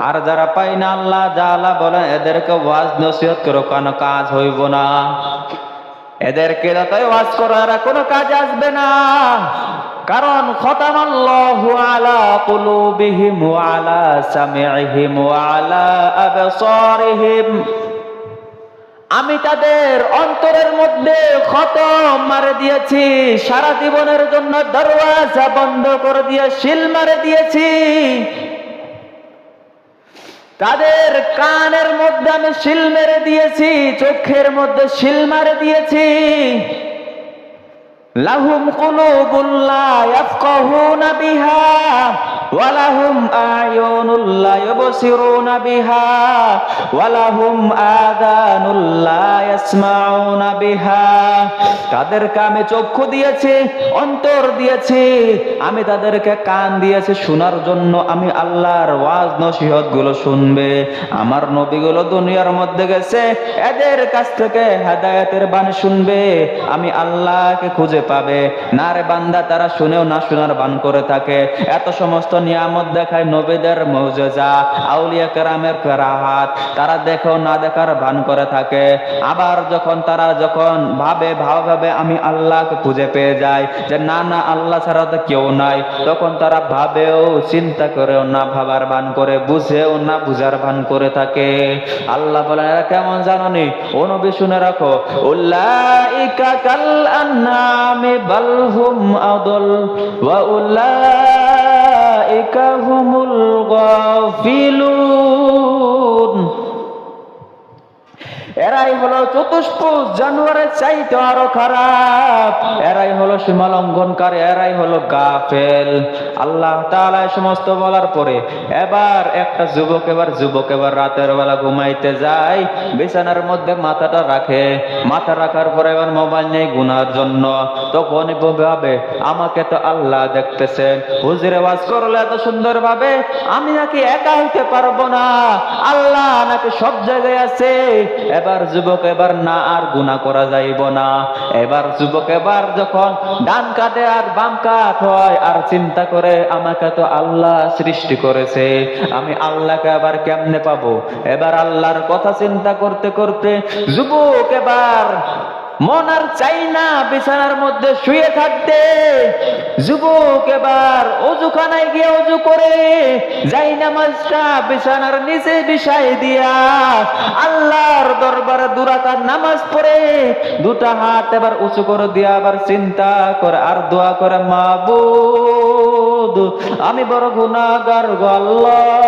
আর যারা পাই না আল্লাহ তাআলা বলেন এদেরকে ওয়াজ নসিহত করো, কোনো কাজ হইব না। এদেরকে যতই ওয়াজ করো এরা কোনো কাজ আসবে না, কারণ খতামাল্লাহু আলা কুলুবিহিম ওয়া আলা সামিইহিম ওয়া আলা আবসারিহিম, আমি তাদের অন্তরের মধ্যে খতম মারে দিয়েছি, সারা জীবনের জন্য দরওয়াজা বন্ধ করে দিয়ে সিল মারে দিয়েছি। তাদের কানের মধ্যে আমি সিল মেরে দিয়েছি, চোখের মধ্যে সিল মারে দিয়েছি। লাহুম কুলুবুন লা ইয়াফকাহুনা বিহা ওয়া লাহুম আ'য়ুনুন লা ইউবসিরুনা বিহা ওয়া লাহুম আযানুন লা ইয়াসমাউনা বিহা। তাদেরকে আমি চক্ষু দিয়েছি, অন্তর দিয়েছি, আমি তাদেরকে কান দিয়েছি শোনার জন্য। আমি আল্লাহর ওয়াজ নসিহত গুলো শুনবে। আমার নবীগুলো দুনিয়ার মধ্যে গেছে, এদের কাছ থেকে হেদায়েতের বাণী শুনবে, আমি আল্লাহকে খুঁজে পাবে না। রে বান্দা, তারা শুনেও না শোনার বান করে থাকে। এত সমস্ত নিয়ামত দেখায় নবীদের মুজিজা, আউলিয়া কেরামের কেরাহাত, তারা দেখেও না দেখার ভান করে থাকে। আবার তারা যখন ভাবে আমি আল্লাহকে খুঁজে পেয়ে যাই, যে না না আল্লাহ ছাড়া তো কেউ নাই, তখন তারা ভাবেও চিন্তা করেও না ভাবার ভান করে, বুঝেও না বুঝার ভান করে থাকে। আল্লাহ বলেন এরা কেমন জানোনি? ও নবী শুনে রাখো, উলাইকা কাল আনআমি বাল হুম আদল ওয়া উলাইকা হুমুল গাফিলুন। এরাই হলো চতুষ্পুষ জানোয়ারের চাইতে আরো খারাপ, এরাই হলো সীমা লঙ্ঘনকারী, এরাই হলো গাফেল। আল্লাহ তাআলা সমস্ত বলার পরে এবার একটা যুবক এবার রাতের বেলা ঘুমাইতে যায়, বিছানার মধ্যে মাথাটা রাখে, মাথা রাখার পরে এবার মোবাইল নেই গুনার জন্য। তখন ভাবে আমাকে তো আল্লাহ দেখতেছেন, হুজুরে ওয়াজ করলে এত সুন্দর ভাবে, আমি নাকি একা হইতে পারবো না, আল্লাহ নাকি সব জায়গায় আছে। এবার যুবক এবার না আর গুনাহ করা যাইব না। এবার যুবক এবার যখন ডান কাটে আর বাম কাট হয়, আর চিন্তা করে আমাকে তো আল্লাহ সৃষ্টি করেছে, আমি আল্লাহকে আবার কেমনে পাবো। এবার আল্লাহর কথা চিন্তা করতে করতে যুবক এবার মন আর চাই না বিছানার মধ্যে শুয়ে থাকতে। যুবক এবার অজুখানায় গিয়ে অজু করে যাই নামাজটা বিছানার নিচে বিছাই দিয়া আল্লাহর দরবারে দুরাকাত নামাজ পড়ে দুটা হাত এবার উঁচু করে দিয়া আবার চিন্তা করে আর দোয়া করে, মাবুদ আমি বড় গুনাহগার গো আল্লাহ।